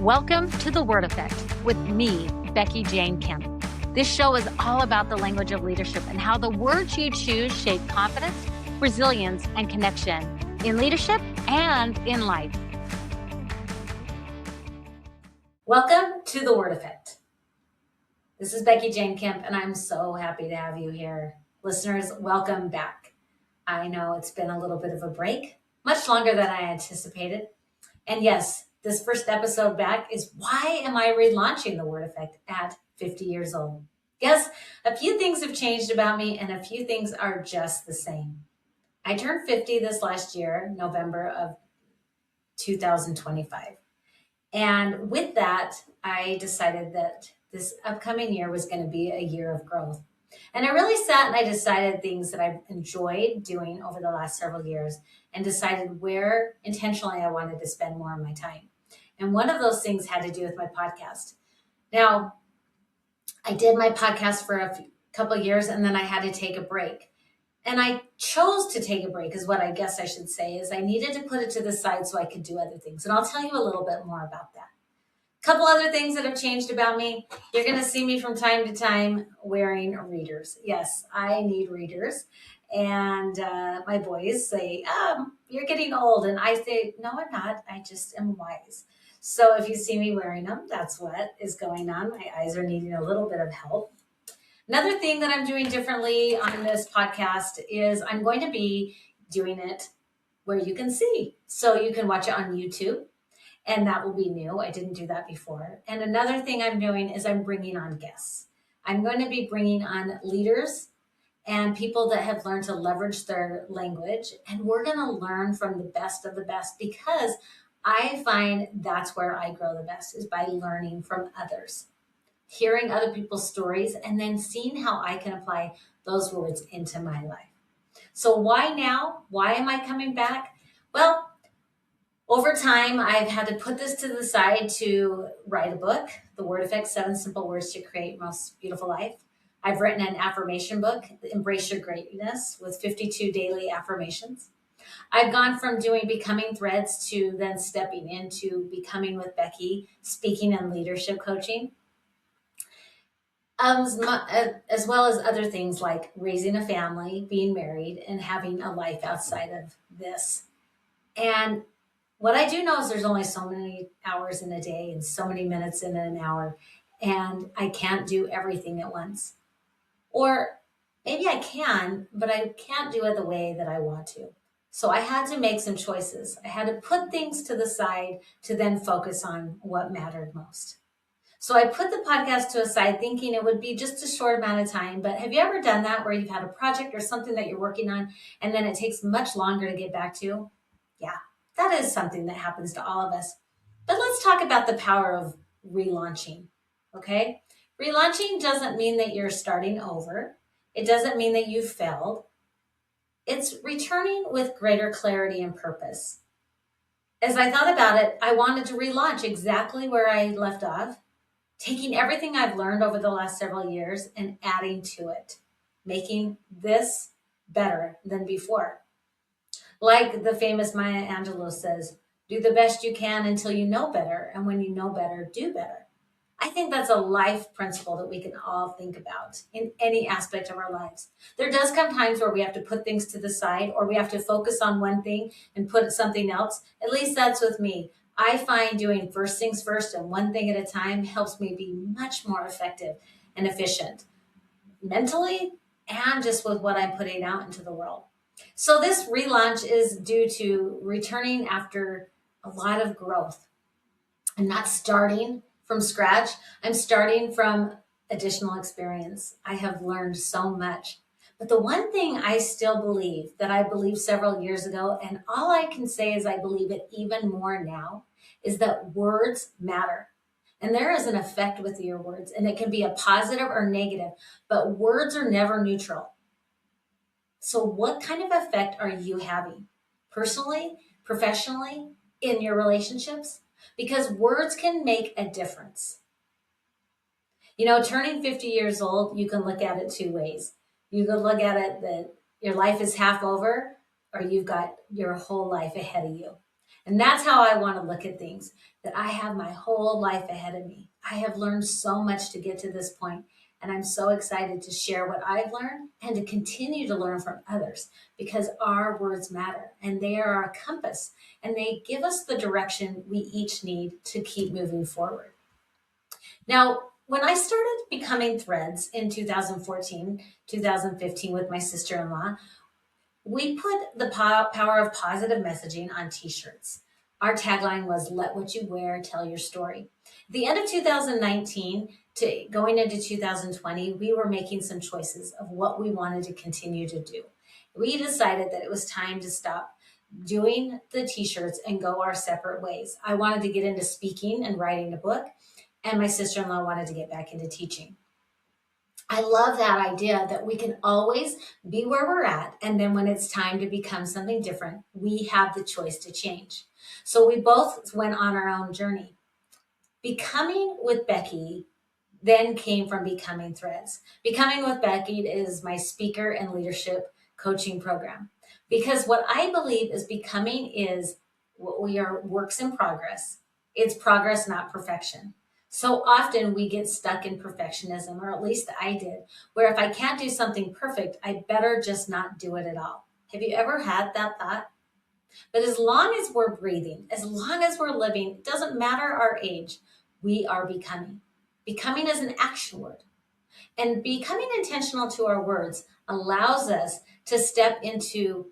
Welcome to The Word Effect with me, Becky Jane Kemp. This show is all about the language of leadership and how the words you choose shape confidence, resilience, and connection in leadership and in life. Welcome to The Word Effect. This is Becky Jane Kemp, and I'm so happy to have you here. Listeners, welcome back. I know it's been a little bit of a break, much longer than I anticipated. And yes, this first episode back is why am I relaunching The Word Effect at 50 years old? Yes, a few things have changed about me and a few things are just the same. I turned 50 this last year, November of 2025. And with that, I decided that this upcoming year was going to be a year of growth. And I really sat and I decided things that I've enjoyed doing over the last several years and decided where intentionally I wanted to spend more of my time. And one of those things had to do with my podcast. Now, I did my podcast for a couple of years and then I had to take a break. And I chose to take a break is what I guess I should say is I needed to put it to the side so I could do other things. And I'll tell you a little bit more about that. Couple other things that have changed about me. You're going to see me from time to time wearing readers. Yes, I need readers. And my boys say, you're getting old. And I say, no, I'm not. I just am wise. So if you see me wearing them, that's what is going on. My eyes are needing a little bit of help. Another thing that I'm doing differently on this podcast is I'm going to be doing it where you can see. So you can watch it on YouTube. And that will be new. I didn't do that before. And another thing I'm doing is I'm bringing on guests. I'm going to be bringing on leaders and people that have learned to leverage their language. And we're going to learn from the best of the best because I find that's where I grow the best is by learning from others, hearing other people's stories, and then seeing how I can apply those words into my life. So why now? Why am I coming back? Well, over time, I've had to put this to the side to write a book, The Word Effect, 7 Simple Words to Create Most Beautiful Life. I've written an affirmation book, Embrace Your Greatness, with 52 daily affirmations. I've gone from doing Becoming Threads to then stepping into Becoming with Becky, speaking and leadership coaching, as well as other things like raising a family, being married, and having a life outside of this. And what I do know is there's only so many hours in a day and so many minutes in an hour, and I can't do everything at once. Or maybe I can, but I can't do it the way that I want to. So I had to make some choices. I had to put things to the side to then focus on what mattered most. So I put the podcast to a side thinking it would be just a short amount of time, but have you ever done that where you've had a project or something that you're working on and then it takes much longer to get back to? Yeah. That is something that happens to all of us. But let's talk about the power of relaunching, okay? Relaunching doesn't mean that you're starting over. It doesn't mean that you failed. It's returning with greater clarity and purpose. As I thought about it, I wanted to relaunch exactly where I left off, taking everything I've learned over the last several years and adding to it, making this better than before. Like the famous Maya Angelou says, do the best you can until you know better. And when you know better, do better. I think that's a life principle that we can all think about in any aspect of our lives. There does come times where we have to put things to the side or we have to focus on one thing and put something else. At least that's with me. I find doing first things first and one thing at a time helps me be much more effective and efficient mentally and just with what I'm putting out into the world. So this relaunch is due to returning after a lot of growth. I'm not starting from scratch. I'm starting from additional experience. I have learned so much. But the one thing I still believe that I believed several years ago, and all I can say is I believe it even more now, is that words matter. And there is an effect with your words, and it can be a positive or negative, but words are never neutral. So what kind of effect are you having personally, professionally, in your relationships? Because words can make a difference. You know, turning 50 years old, you can look at it two ways. You could look at it that your life is half over or you've got your whole life ahead of you. And that's how I want to look at things, that I have my whole life ahead of me. I have learned so much to get to this point, and I'm so excited to share what I've learned and to continue to learn from others, because our words matter and they are our compass, and they give us the direction we each need to keep moving forward. Now, when I started becoming Threads in 2014, 2015 with my sister in law, we put the power of positive messaging on t-shirts. Our tagline was "Let what you wear tell your story." At the end of 2019 to going into 2020, we were making some choices of what we wanted to continue to do. We decided that it was time to stop doing the t-shirts and go our separate ways. I wanted to get into speaking and writing a book, and my sister-in-law wanted to get back into teaching. I love that idea that we can always be where we're at. And then when it's time to become something different, we have the choice to change. So we both went on our own journey. Becoming with Becky then came from Becoming Threads. Becoming with Becky is my speaker and leadership coaching program. Because what I believe is becoming is what we are works in progress. It's progress, not perfection. So often we get stuck in perfectionism, or at least I did, where if I can't do something perfect, I better just not do it at all. Have you ever had that thought? But as long as we're breathing, as long as we're living, it doesn't matter our age, we are becoming. Becoming is an action word. And becoming intentional to our words allows us to step into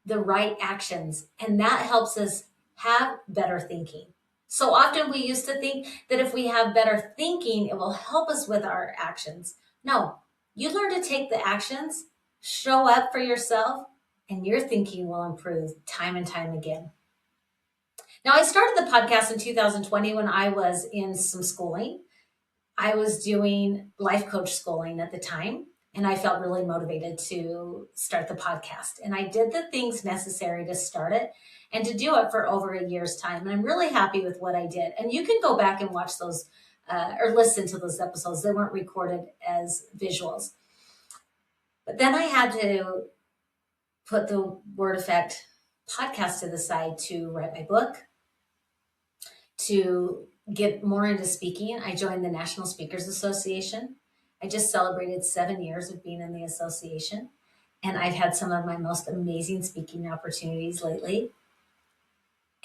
the right actions, and that helps us have better thinking. So often we used to think that if we have better thinking, it will help us with our actions. No, you learn to take the actions, show up for yourself, and your thinking will improve time and time again. Now, I started the podcast in 2020 when I was in some schooling. I was doing life coach schooling at the time, and I felt really motivated to start the podcast. And I did the things necessary to start it and to do it for over a year's time. And I'm really happy with what I did. And you can go back and watch those or listen to those episodes. They weren't recorded as visuals. But then I had to put the Word Effect podcast to the side to write my book, to get more into speaking. I joined the National Speakers Association. I just celebrated 7 years of being in the association, and I've had some of my most amazing speaking opportunities lately.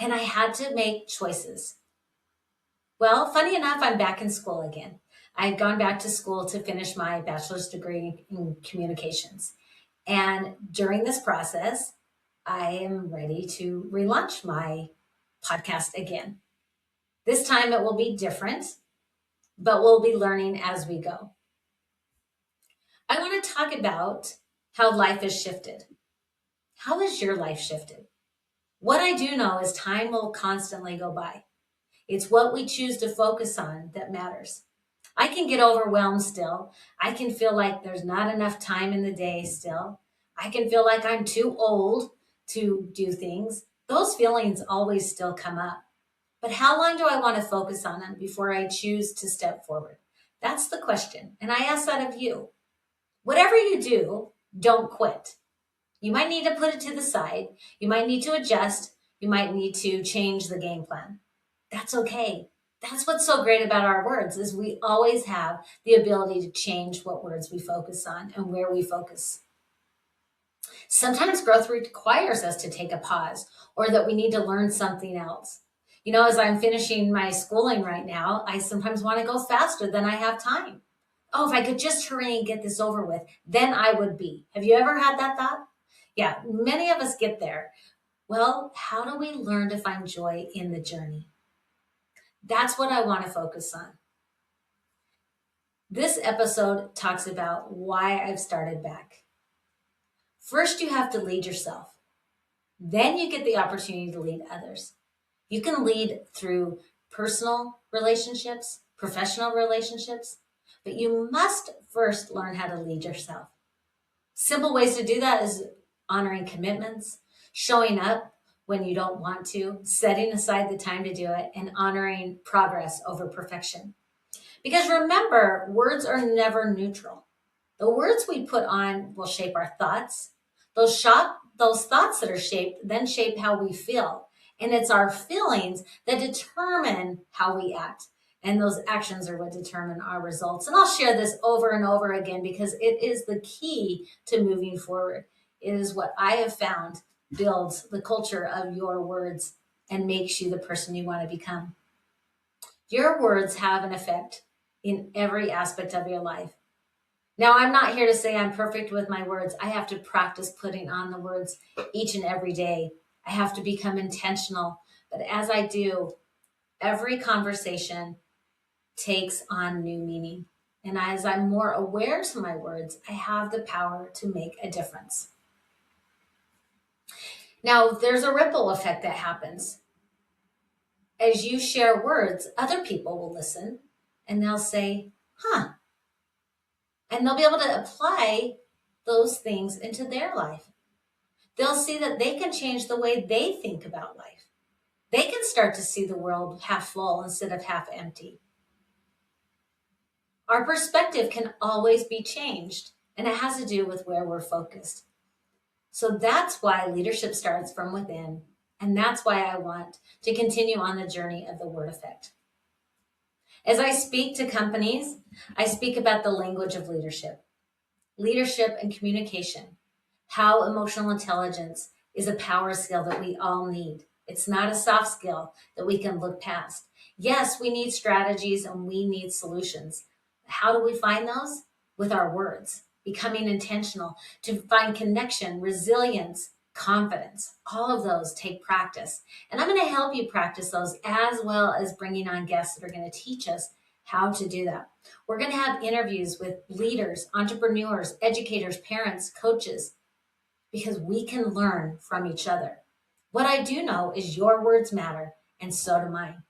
And I had to make choices. Well, funny enough, I'm back in school again. I've gone back to school to finish my bachelor's degree in communications. And during this process, I am ready to relaunch my podcast again. This time it will be different, but we'll be learning as we go. I want to talk about how life has shifted. How has your life shifted? What I do know is time will constantly go by. It's what we choose to focus on that matters. I can get overwhelmed still. I can feel like there's not enough time in the day still. I can feel like I'm too old to do things. Those feelings always still come up. But how long do I want to focus on them before I choose to step forward? That's the question. And I ask that of you. Whatever you do, don't quit. You might need to put it to the side. You might need to adjust. You might need to change the game plan. That's okay. That's what's so great about our words, is we always have the ability to change what words we focus on and where we focus. Sometimes growth requires us to take a pause, or that we need to learn something else. You know, as I'm finishing my schooling right now, I sometimes want to go faster than I have time. Oh, if I could just hurry and get this over with, then I would be. Have you ever had that thought? Yeah, many of us get there. Well, how do we learn to find joy in the journey? That's what I want to focus on. This episode talks about why I've started back. First, you have to lead yourself. Then you get the opportunity to lead others. You can lead through personal relationships, professional relationships, but you must first learn how to lead yourself. Simple ways to do that is honoring commitments, showing up when you don't want to, setting aside the time to do it, and honoring progress over perfection. Because remember, words are never neutral. The words we put on will shape our thoughts. Those thoughts that are shaped then shape how we feel. And it's our feelings that determine how we act. And those actions are what determine our results. And I'll share this over and over again because it is the key to moving forward. It is what I have found builds the culture of your words and makes you the person you want to become. Your words have an effect in every aspect of your life. Now, I'm not here to say I'm perfect with my words. I have to practice putting on the words each and every day. I have to become intentional. But as I do, every conversation takes on new meaning. And as I'm more aware to my words, I have the power to make a difference. Now, there's a ripple effect that happens. As you share words, other people will listen and they'll say, huh. And they'll be able to apply those things into their life. They'll see that they can change the way they think about life. They can start to see the world half full instead of half empty. Our perspective can always be changed, and it has to do with where we're focused. So that's why leadership starts from within, and that's why I want to continue on the journey of the word effect. As I speak to companies, I speak about the language of leadership and communication, how emotional intelligence is a power skill that we all need. It's not a soft skill that we can look past. Yes, we need strategies and we need solutions. How do we find those? With our words, becoming intentional to find connection, resilience, confidence. All of those take practice. And I'm going to help you practice those as well as bringing on guests that are going to teach us how to do that. We're going to have interviews with leaders, entrepreneurs, educators, parents, coaches, because we can learn from each other. What I do know is your words matter, and so do mine.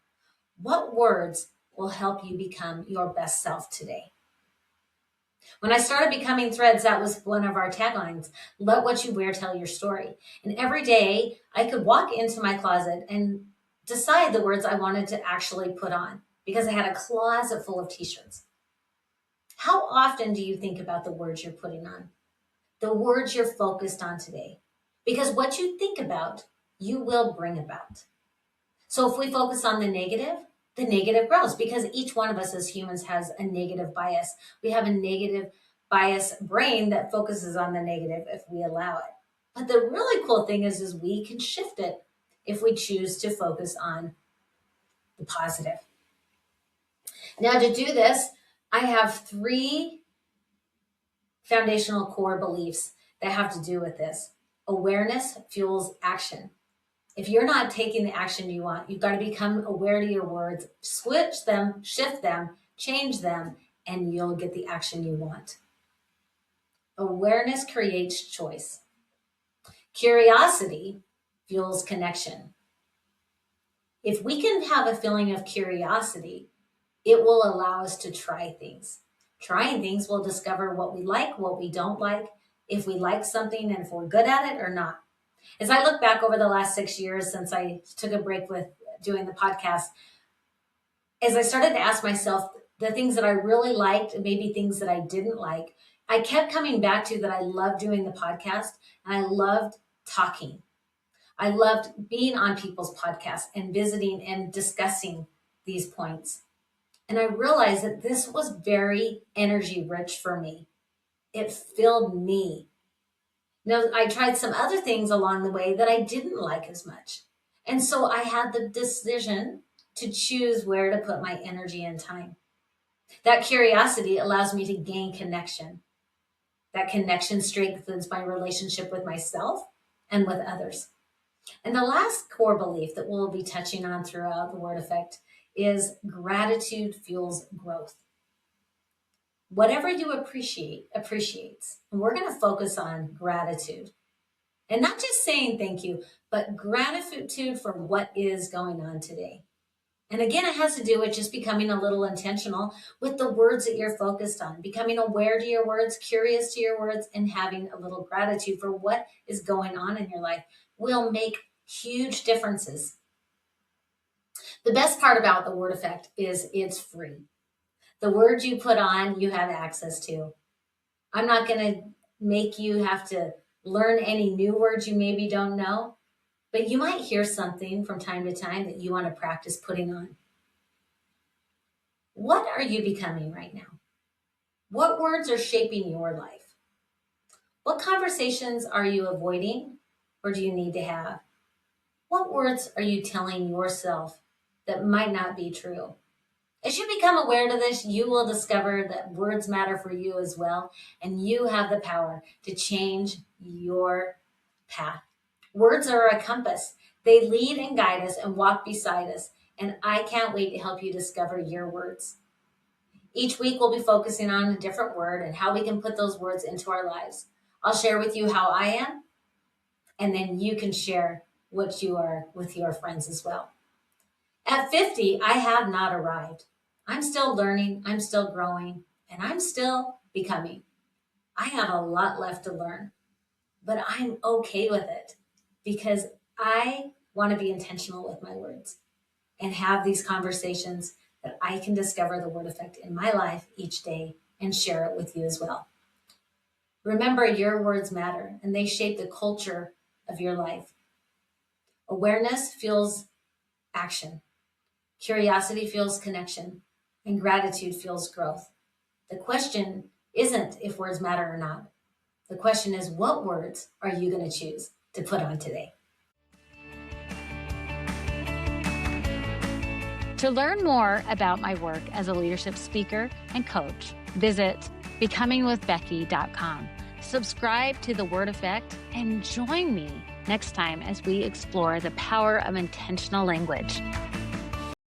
What words will help you become your best self today? When I started Becoming Threads, that was one of our taglines. Let what you wear tell your story. And every day I could walk into my closet and decide the words I wanted to actually put on because I had a closet full of t-shirts. How often do you think about the words you're putting on? The words you're focused on today? Because what you think about, you will bring about. So if we focus on the negative grows because each one of us as humans has a negative bias. We have a negative bias brain that focuses on the negative if we allow it. But the really cool thing is we can shift it if we choose to focus on the positive. Now to do this, I have 3 foundational core beliefs that have to do with this. Awareness fuels action. If you're not taking the action you want, you've got to become aware to your words, switch them, shift them, change them, and you'll get the action you want. Awareness creates choice. Curiosity fuels connection. If we can have a feeling of curiosity, it will allow us to try things. Trying things will discover what we like, what we don't like, if we like something and if we're good at it or not. As I look back over the last 6 years since I took a break with doing the podcast, as I started to ask myself the things that I really liked and maybe things that I didn't like, I kept coming back to that I loved doing the podcast and I loved talking. I loved being on people's podcasts and visiting and discussing these points. And I realized that this was very energy rich for me. It filled me. Now, I tried some other things along the way that I didn't like as much. And so I had the decision to choose where to put my energy and time. That curiosity allows me to gain connection. That connection strengthens my relationship with myself and with others. And the last core belief that we'll be touching on throughout the word effect is gratitude fuels growth. Whatever you appreciate appreciates. And we're going to focus on gratitude. And not just saying thank you, but gratitude for what is going on today. And again, it has to do with just becoming a little intentional with the words that you're focused on, becoming aware to your words, curious to your words, and having a little gratitude for what is going on in your life will make huge differences. The best part about the word effect is it's free. The words you put on, you have access to. I'm not going to make you have to learn any new words you maybe don't know, but you might hear something from time to time that you want to practice putting on. What are you becoming right now? What words are shaping your life? What conversations are you avoiding or do you need to have? What words are you telling yourself that might not be true? As you become aware to this, you will discover that words matter for you as well, and you have the power to change your path. Words are a compass. They lead and guide us and walk beside us, and I can't wait to help you discover your words. Each week, we'll be focusing on a different word and how we can put those words into our lives. I'll share with you how I am, and then you can share what you are with your friends as well. At 50, I have not arrived. I'm still learning, I'm still growing, and I'm still becoming. I have a lot left to learn, but I'm okay with it because I want to be intentional with my words and have these conversations that I can discover the word effect in my life each day and share it with you as well. Remember, your words matter and they shape the culture of your life. Awareness fuels action. Curiosity fuels connection, and gratitude fuels growth. The question isn't if words matter or not. The question is, what words are you going to choose to put on today? To learn more about my work as a leadership speaker and coach, visit becomingwithbecky.com. Subscribe to The Word Effect and join me next time as we explore the power of intentional language.